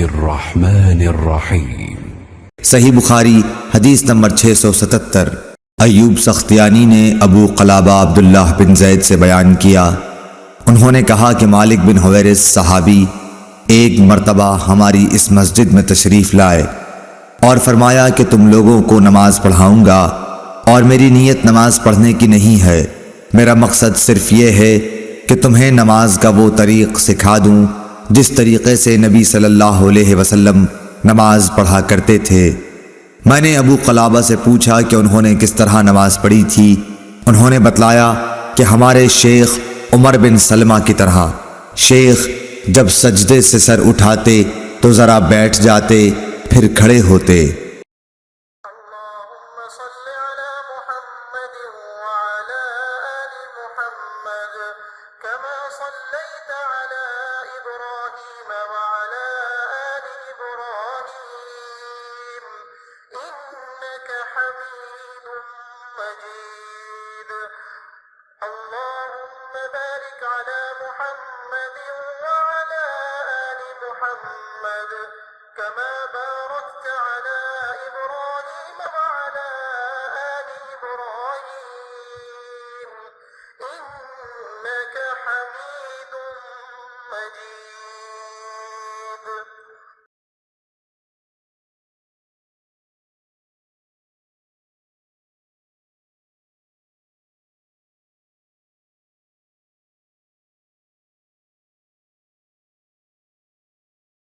الرحمن الرحیم۔ صحیح بخاری حدیث نمبر 677۔ ایوب سختیانی نے ابو قلابہ عبداللہ بن زید سے بیان کیا، انہوں نے کہا کہ مالک بن حویرث صحابی ایک مرتبہ ہماری اس مسجد میں تشریف لائے اور فرمایا کہ تم لوگوں کو نماز پڑھاؤں گا، اور میری نیت نماز پڑھنے کی نہیں ہے، میرا مقصد صرف یہ ہے کہ تمہیں نماز کا وہ طریق سکھا دوں جس طریقے سے نبی صلی اللہ علیہ وسلم نماز پڑھا کرتے تھے۔ میں نے ابو قلابہ سے پوچھا کہ انہوں نے کس طرح نماز پڑھی تھی۔ انہوں نے بتلایا کہ ہمارے شیخ عمر بن سلمہ کی طرح۔ شیخ جب سجدے سے سر اٹھاتے تو ذرا بیٹھ جاتے، پھر کھڑے ہوتے۔ اللهم صل على محمد وعلى آل محمد كما صليت على إبراهيم وعلى آل إبراهيم إنك حميد مجيد اللهم بارك على محمد وعلى آل محمد كما باركت على